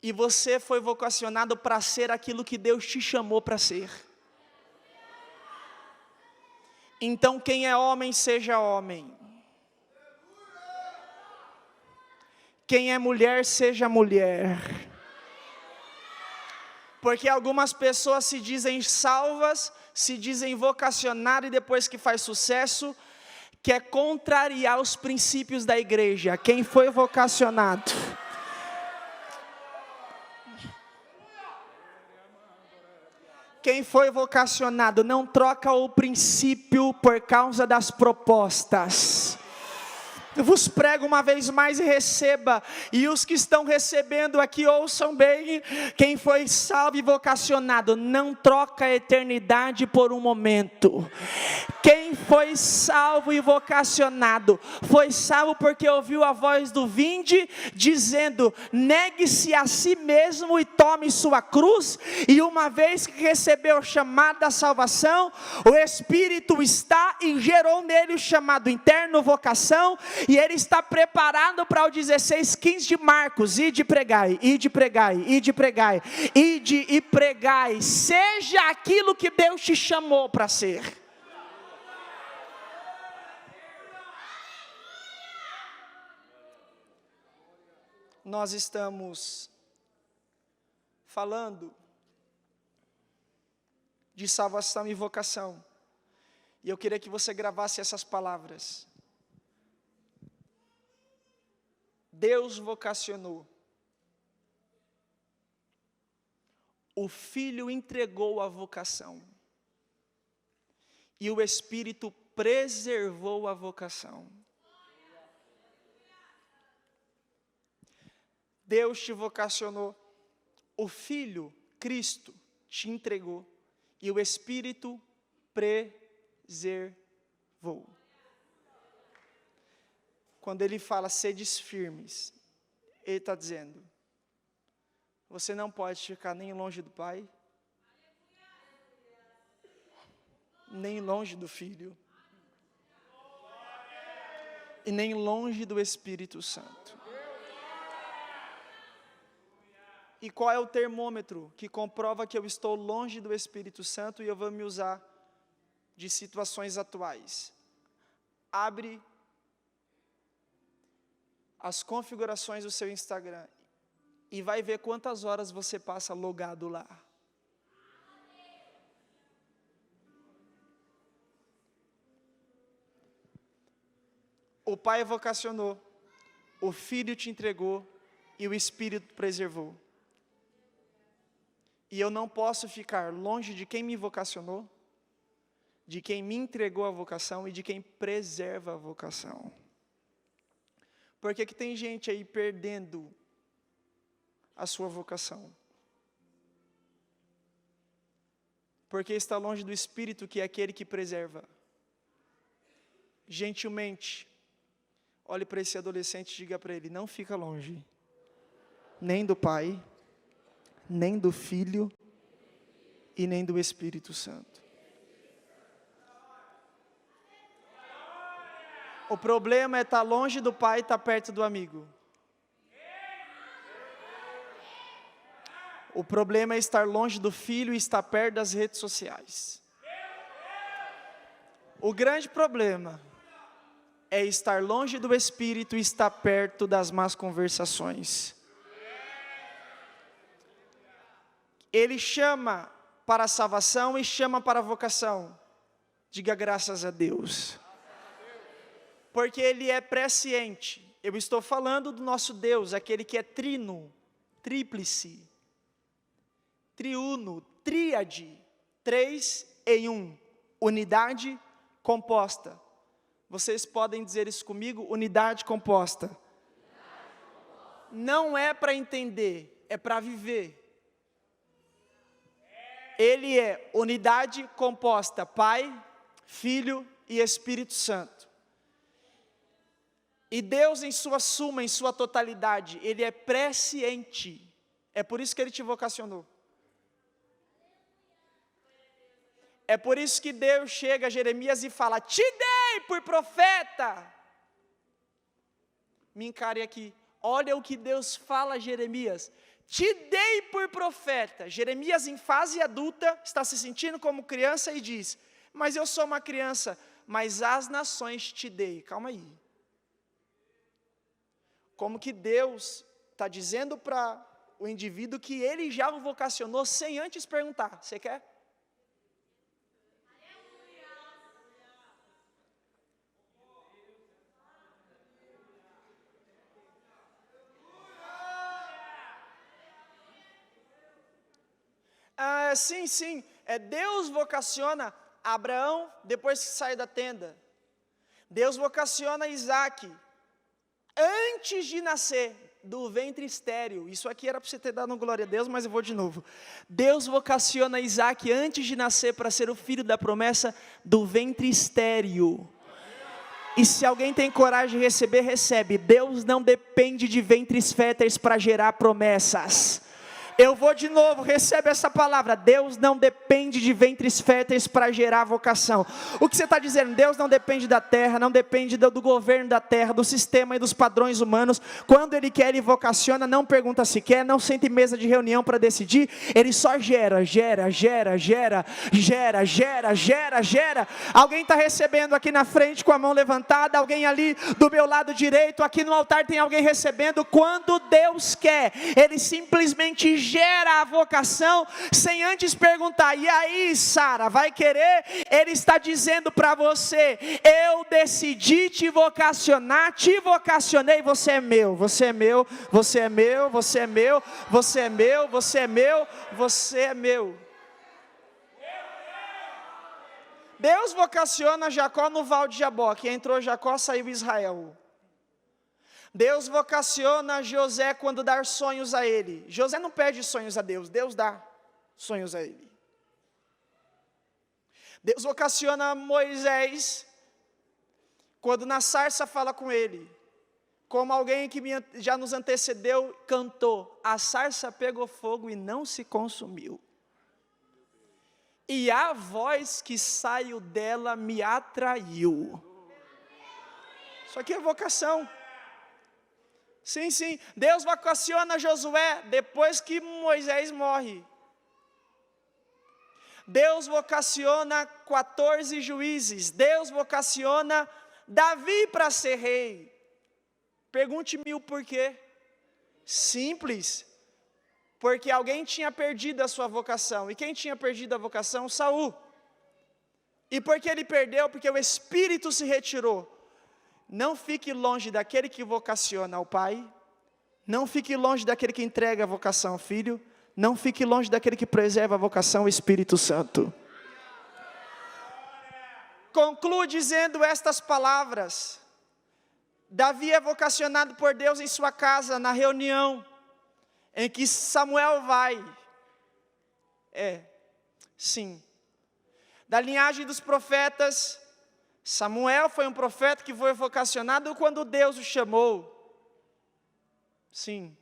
e você foi vocacionado para ser aquilo que Deus te chamou para ser. Então quem é homem, seja homem. Quem é mulher, seja mulher. Porque algumas pessoas se dizem salvas, se dizem vocacionadas, e depois que faz sucesso, quer contrariar os princípios da igreja. Quem foi vocacionado, quem foi vocacionado não troca o princípio por causa das propostas. Eu vos prego uma vez mais e receba, e os que estão recebendo aqui ouçam bem: quem foi salvo e vocacionado não troca a eternidade por um momento. Quem foi salvo e vocacionado, foi salvo porque ouviu a voz do vinde, dizendo: negue-se a si mesmo e tome sua cruz. E uma vez que recebeu o chamado da salvação, o Espírito está e gerou nele o chamado interno, vocação, e ele está preparado para o 16:15 de Marcos: ide pregai, ide pregai, ide pregai, ide e pregai, seja aquilo que Deus te chamou para ser. Nós estamos falando de salvação e vocação, e eu queria que você gravasse essas palavras. Deus vocacionou, o Filho entregou a vocação, e o Espírito preservou a vocação. Deus te vocacionou, o Filho, Cristo, te entregou, e o Espírito preservou. Quando ele fala sedes firmes, ele está dizendo: você não pode ficar nem longe do Pai, nem longe do Filho, e nem longe do Espírito Santo. E qual é o termômetro que comprova que eu estou longe do Espírito Santo? E eu vou me usar de situações atuais. Abre as configurações do seu Instagram e vai ver quantas horas você passa logado lá. O Pai vocacionou, o Filho te entregou e o Espírito preservou. E eu não posso ficar longe de quem me vocacionou, de quem me entregou a vocação e de quem preserva a vocação. Por que tem gente aí perdendo a sua vocação? Porque está longe do Espírito, que é aquele que preserva. Gentilmente, olhe para esse adolescente e diga para ele: não fica longe, nem do Pai, nem do Filho e nem do Espírito Santo. O problema é estar longe do Pai e estar perto do amigo. O problema é estar longe do Filho e estar perto das redes sociais. O grande problema é estar longe do Espírito e estar perto das más conversações. Ele chama para a salvação e chama para a vocação. Diga graças a Deus. Porque Ele é presciente. Eu estou falando do nosso Deus, aquele que é trino, tríplice, triuno, tríade, 3 em 1, unidade composta. Vocês podem dizer isso comigo? Unidade composta. Não é para entender, é para viver. Ele é unidade composta, Pai, Filho e Espírito Santo. E Deus em sua suma, em sua totalidade, Ele é presciente. É por isso que Ele te vocacionou. É por isso que Deus chega a Jeremias e fala: te dei por profeta. Me encare aqui, olha o que Deus fala a Jeremias: te dei por profeta. Jeremias, em fase adulta, está se sentindo como criança e diz: mas eu sou uma criança, mas as nações te dei. Calma aí. Como que Deus está dizendo para o indivíduo que Ele já o vocacionou sem antes perguntar: você quer? Sim, Deus vocaciona Abraão depois que sai da tenda. Deus vocaciona Isaac antes de nascer do ventre estéril. Isso aqui era para você ter dado glória a Deus, mas eu vou de novo. Deus vocaciona Isaac antes de nascer para ser o filho da promessa do ventre estéril. E se alguém tem coragem de receber, recebe. Deus não depende de ventres férteis para gerar promessas. Eu vou de novo, recebe essa palavra. Deus não depende de ventres férteis para gerar vocação. O que você está dizendo? Deus não depende da terra, não depende do governo da terra, do sistema e dos padrões humanos. Quando Ele quer, Ele vocaciona, não pergunta se quer, não senta em mesa de reunião para decidir. Ele só gera. Alguém está recebendo aqui na frente com a mão levantada, alguém ali do meu lado direito, aqui no altar tem alguém recebendo. Quando Deus quer, Ele simplesmente gera a vocação, sem antes perguntar: e aí, Sara, vai querer? Ele está dizendo para você: eu decidi te vocacionar, te vocacionei, você é meu, você é meu, você é meu, você é meu, você é meu, você é meu, você é meu. Deus vocaciona Jacó no Val de Jaboque. Entrou Jacó, saiu Israel. Deus vocaciona José quando dá sonhos a ele. José não pede sonhos a Deus, Deus dá sonhos a ele. Deus vocaciona Moisés quando na sarça fala com ele. Como alguém que já nos antecedeu cantou: a sarça pegou fogo e não se consumiu. E a voz que saiu dela me atraiu. Isso aqui é vocação. Sim, Deus vocaciona Josué depois que Moisés morre. Deus vocaciona 14 juízes. Deus vocaciona Davi para ser rei. Pergunte-me o porquê. Simples. Porque alguém tinha perdido a sua vocação. E quem tinha perdido a vocação? Saul. E por que ele perdeu? Porque o Espírito se retirou. Não fique longe daquele que vocaciona ao Pai. Não fique longe daquele que entrega a vocação ao Filho. Não fique longe daquele que preserva a vocação ao Espírito Santo. Concluo dizendo estas palavras. Davi é vocacionado por Deus em sua casa, na reunião em que Samuel vai. Sim. Da linhagem dos profetas, Samuel foi um profeta que foi vocacionado quando Deus o chamou. Sim.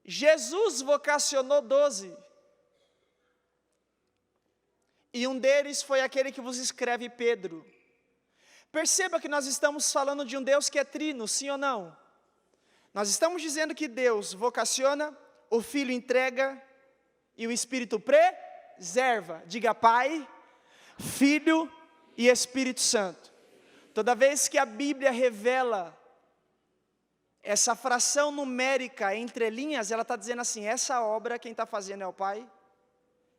Jesus vocacionou 12. E um deles foi aquele que vos escreve Pedro. Perceba que nós estamos falando de um Deus que é trino, sim ou não? Nós estamos dizendo que Deus vocaciona, o Filho entrega e o Espírito preserva. Diga Pai, Filho e Espírito Santo. Toda vez que a Bíblia revela essa fração numérica entre linhas, ela está dizendo assim, essa obra quem está fazendo é o Pai,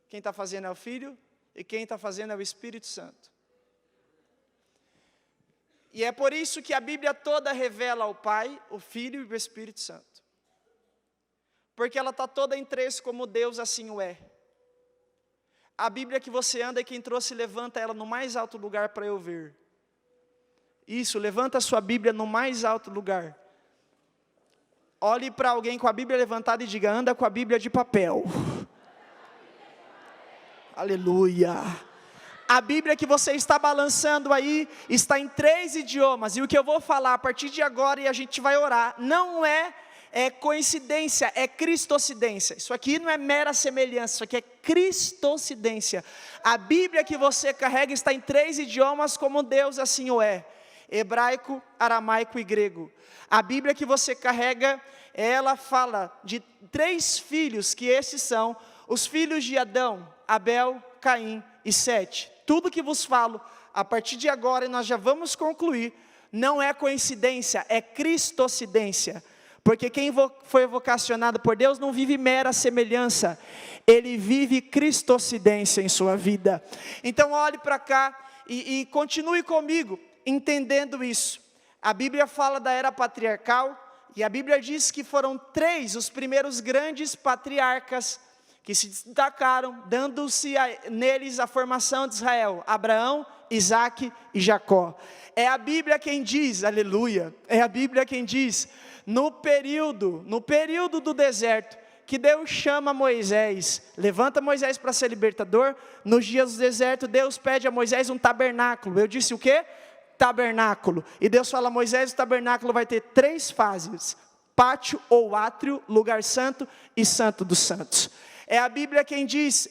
quem está fazendo é o Filho e quem está fazendo é o Espírito Santo. E é por isso que a Bíblia toda revela o Pai, o Filho e o Espírito Santo. Porque ela está toda em três como Deus assim o é. A Bíblia que você anda e quem trouxe, levanta ela no mais alto lugar para eu ver. Isso, levanta a sua Bíblia no mais alto lugar. Olhe para alguém com a Bíblia levantada e diga, anda com a Bíblia de papel. Aleluia. A Bíblia que você está balançando aí, está em 3 idiomas, e o que eu vou falar a partir de agora, e a gente vai orar, não é coincidência, é cristocidência. Isso aqui não é mera semelhança, isso aqui é cristocidência. A Bíblia que você carrega está em 3 idiomas, como Deus assim o é. Hebraico, aramaico e grego. A Bíblia que você carrega, ela fala de 3 filhos, que esses são os filhos de Adão, Abel, Caim e Sete. Tudo que vos falo, a partir de agora, e nós já vamos concluir, não é coincidência, é cristocidência. Porque quem foi vocacionado por Deus não vive mera semelhança, ele vive cristocidência em sua vida. Então olhe para cá e continue comigo, entendendo isso. A Bíblia fala da era patriarcal, e a Bíblia diz que foram 3 os primeiros grandes patriarcas que se destacaram, dando-se neles a formação de Israel, Abraão, Isaque e Jacó. É a Bíblia quem diz, aleluia, é a Bíblia quem diz, no período do deserto, que Deus chama Moisés, levanta Moisés para ser libertador. Nos dias do deserto, Deus pede a Moisés um tabernáculo. Eu disse o quê? Tabernáculo. E Deus fala a Moisés, o tabernáculo vai ter 3 fases, pátio ou átrio, lugar santo e santo dos santos. É a Bíblia quem diz,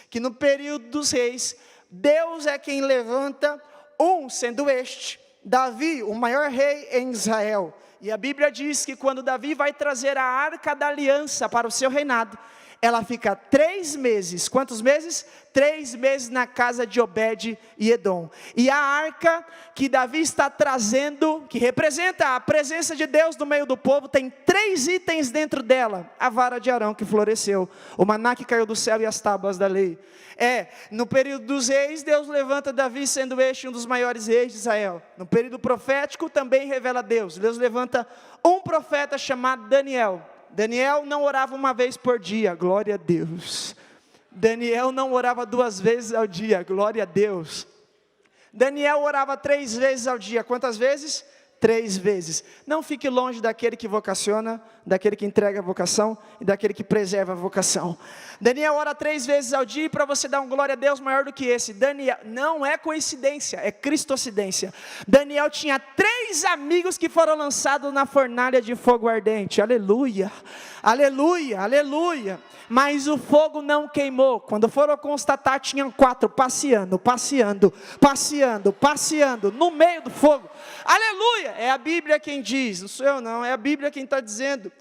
que no período dos reis, Deus é quem levanta sendo este, Davi, o maior rei em Israel. E a Bíblia diz que quando Davi vai trazer a arca da aliança para o seu reinado, ela fica 3 meses, quantos meses? 3 meses na casa de Obed e Edom. E a arca que Davi está trazendo, que representa a presença de Deus no meio do povo, tem 3 itens dentro dela. A vara de Arão que floresceu, o maná que caiu do céu e as tábuas da lei. No período dos reis, Deus levanta Davi sendo este um dos maiores reis de Israel. No período profético também revela Deus. Deus levanta um profeta chamado Daniel. Daniel não orava uma vez por dia, glória a Deus. Daniel não orava 2 vezes ao dia, glória a Deus. Daniel orava 3 vezes ao dia, quantas vezes? 3 vezes. Não fique longe daquele que vocaciona, daquele que entrega a vocação e daquele que preserva a vocação. Daniel ora 3 vezes ao dia, para você dar um glória a Deus maior do que esse. Daniel, não é coincidência, é cristocidência. Daniel tinha 3 amigos que foram lançados na fornalha de fogo ardente. Aleluia, aleluia, aleluia. Mas o fogo não queimou. Quando foram constatar, tinham 4 passeando no meio do fogo. Aleluia, é a Bíblia quem diz, não sou eu não, é a Bíblia quem está dizendo.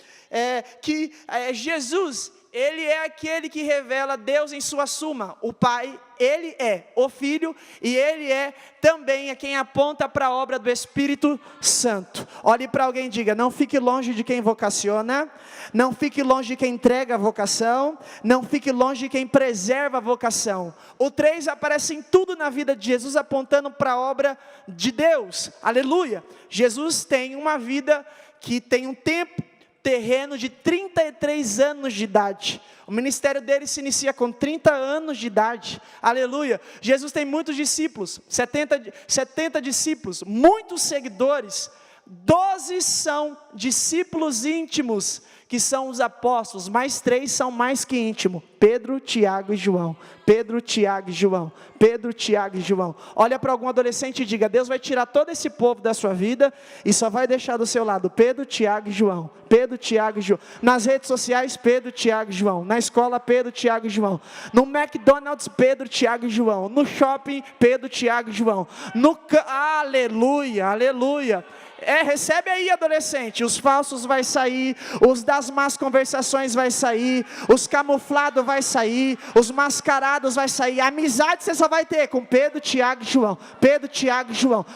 Que Jesus, ele é aquele que revela Deus em sua suma. O Pai, ele é o Filho, e ele é também quem aponta para a obra do Espírito Santo. Olhe para alguém e diga: não fique longe de quem vocaciona, não fique longe de quem entrega a vocação, não fique longe de quem preserva a vocação. O 3 aparece em tudo na vida de Jesus, apontando para a obra de Deus. Aleluia! Jesus tem uma vida que tem um tempo terreno de 33 anos de idade. O ministério dele se inicia com 30 anos de idade. Aleluia. Jesus tem muitos discípulos, 70 discípulos, muitos seguidores. 12 são discípulos íntimos, que são os apóstolos, mais 3 são mais que íntimos: Pedro, Tiago e João. Pedro, Tiago e João. Pedro, Tiago e João. Olha para algum adolescente e diga: Deus vai tirar todo esse povo da sua vida e só vai deixar do seu lado Pedro, Tiago e João. Pedro, Tiago e João. Nas redes sociais, Pedro, Tiago e João. Na escola, Pedro, Tiago e João. No McDonald's, Pedro, Tiago e João. No shopping, Pedro, Tiago e João. Aleluia, aleluia. Recebe aí, adolescente. Os falsos vai sair, os das más conversações vai sair, os camuflados vai sair, os mascarados vai sair. A amizade você só vai ter com Pedro, Tiago e João. Pedro, Tiago e João.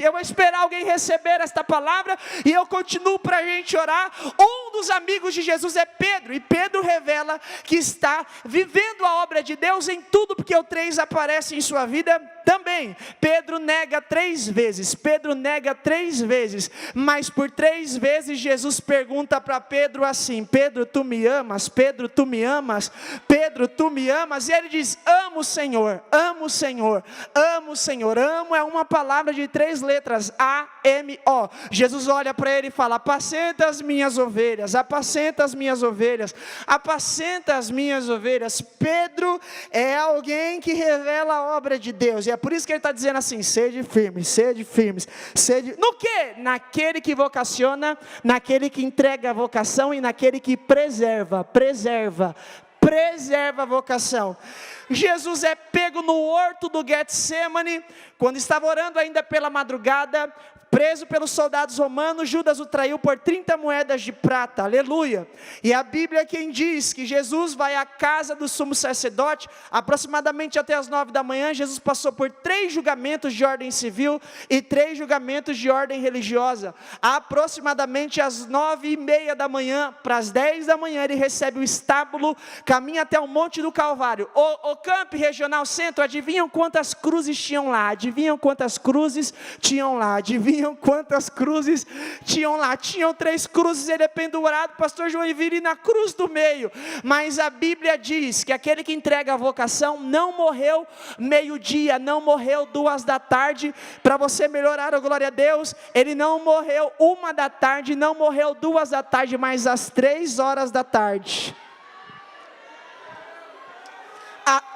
Eu vou esperar alguém receber esta palavra e eu continuo para a gente orar. Um dos amigos de Jesus é Pedro, e Pedro revela que está vivendo a obra de Deus em tudo, porque o 3 aparece em sua vida também. Pedro nega 3 vezes. Pedro nega 3 vezes. Mas por 3 vezes Jesus pergunta para Pedro assim: Pedro, tu me amas? Pedro, tu me amas? Pedro, tu me amas? E ele diz: amo, Senhor, amo, Senhor, amo, Senhor. Amo é uma palavra de 3 letras, A-M-O. Jesus olha para ele e fala: apacenta as minhas ovelhas, apacenta as minhas ovelhas, apacenta as minhas ovelhas. Pedro é alguém que revela a obra de Deus, e é por isso que ele está dizendo assim: sede firmes, sede firmes, sede... No que? Naquele que vocaciona, naquele que entrega a vocação e naquele que preserva a vocação. Jesus é pego no horto do Getsemane, quando estava orando ainda pela madrugada, preso pelos soldados romanos. Judas o traiu por 30 moedas de prata, aleluia. E a Bíblia quem diz que Jesus vai à casa do sumo sacerdote, aproximadamente até as 9 da manhã. Jesus passou por 3 julgamentos de ordem civil e 3 julgamentos de ordem religiosa. Aproximadamente às 9:30 da manhã, para as 10 da manhã, ele recebe o estábulo, caminha até o Monte do Calvário. O Camp Regional Centro, adivinham quantas cruzes tinham lá? Adivinham quantas cruzes tinham lá? Adivinham quantas cruzes tinham lá? Tinham 3 cruzes, ele é pendurado, pastor João Iviri, na cruz do meio. Mas a Bíblia diz que aquele que entrega a vocação não morreu meio-dia, não morreu 2 da tarde. Para você melhorar, glória a Deus, ele não morreu 1 da tarde, não morreu 2 da tarde, mas às 3 horas da tarde.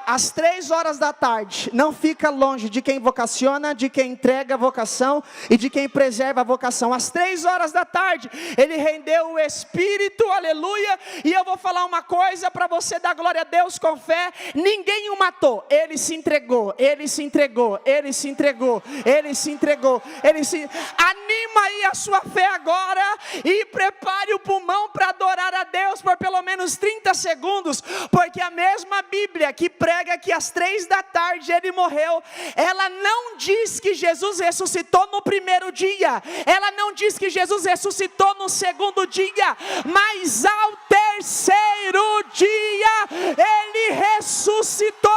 Às 3 horas da tarde, não fica longe de quem vocaciona, de quem entrega a vocação e de quem preserva a vocação. Às 3 horas da tarde, ele rendeu o Espírito, aleluia. E eu vou falar uma coisa para você dar glória a Deus com fé: ninguém o matou, ele se entregou, ele se entregou, ele se entregou, ele se entregou, ele se... Anima aí a sua fé agora e prepare o pulmão para adorar a Deus por pelo menos 30 segundos, porque a mesma Bíblia que prega que às 3 da tarde ele morreu, ela não diz que Jesus ressuscitou no primeiro dia, ela não diz que Jesus ressuscitou no segundo dia, mas ao terceiro dia ele ressuscitou.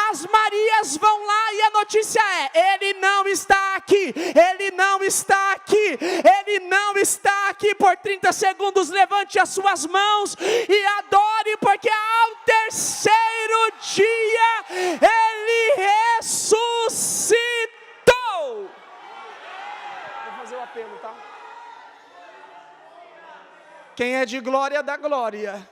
As Marias vão lá e a notícia é: ele não está aqui, ele não está aqui, ele não está aqui. Por 30 segundos levante as suas mãos e adore, porque ao terceiro dia ele ressuscitou. Vou fazer o apelo, tá? Quem é de glória, dá glória.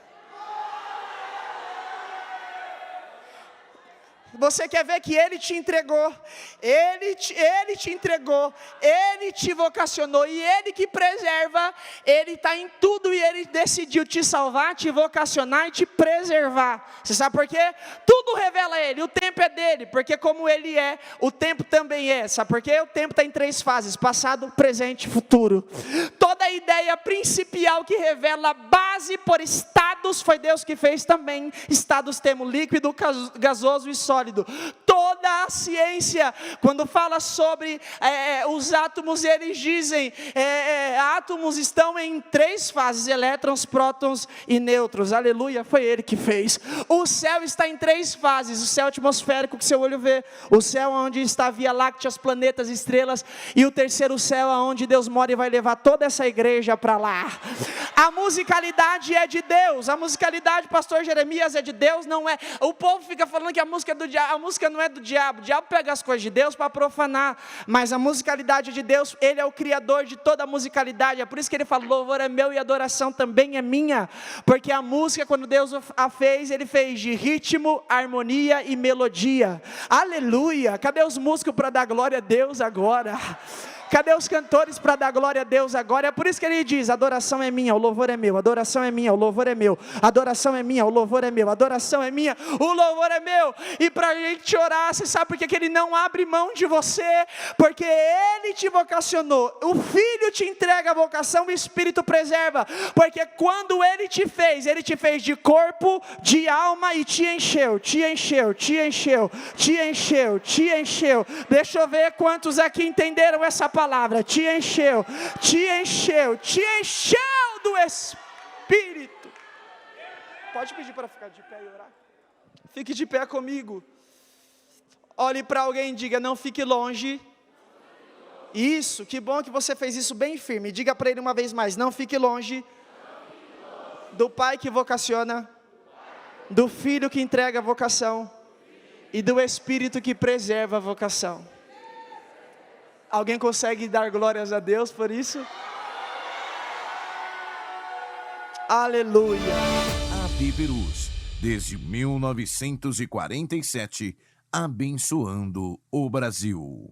Você quer ver que Ele te entregou, Ele te entregou, Ele te vocacionou, e Ele que preserva, Ele está em tudo, e Ele decidiu te salvar, te vocacionar e te preservar. Você sabe por quê? Tudo revela Ele, o tempo é dele, porque como Ele é, o tempo também é. Sabe por quê? O tempo está em 3 fases, passado, presente e futuro. Toda a ideia principal que revela a base por estados, foi Deus que fez também. Estados temos líquido, gasoso e sólido. Toda a ciência, quando fala sobre os átomos, eles dizem, átomos estão em 3 fases, elétrons, prótons e nêutrons. Aleluia, foi Ele que fez. O céu está em 3 fases, o céu atmosférico que seu olho vê, o céu onde está a Via Láctea, os planetas, estrelas, e o terceiro céu onde Deus mora e vai levar toda essa igreja para lá. A musicalidade é de Deus, a musicalidade, pastor Jeremias, é de Deus, não é. O povo fica falando que a música é do diabo, a música não é do diabo, o diabo pega as coisas de Deus para profanar, mas a musicalidade de Deus, Ele é o criador de toda a musicalidade, é por isso que Ele fala, louvor é meu e adoração também é minha, porque a música, quando Deus a fez, Ele fez de ritmo, harmonia e melodia. Aleluia, cadê os músicos para dar glória a Deus agora? Cadê os cantores para dar glória a Deus agora? É por isso que ele diz, adoração é minha, o louvor é meu, adoração é minha, o louvor é meu, adoração é minha, o louvor é meu, adoração é minha, o louvor é meu. E para a gente orar, você sabe por que Ele não abre mão de você? Porque Ele te vocacionou, o Filho te entrega a vocação, o Espírito preserva, porque quando Ele te fez de corpo, de alma e te encheu, te encheu, te encheu, te encheu, te encheu. Deixa eu ver quantos aqui entenderam essa palavra, te encheu, te encheu, te encheu do Espírito. Pode pedir para ficar de pé e orar? Fique de pé comigo. Olhe para alguém e diga, não fique longe. Isso, que bom que você fez isso bem firme. Diga para ele uma vez mais, não fique longe do Pai que vocaciona, do Filho que entrega a vocação e do Espírito que preserva a vocação. Alguém consegue dar glórias a Deus por isso? Aleluia. AB Perus, desde 1947, abençoando o Brasil.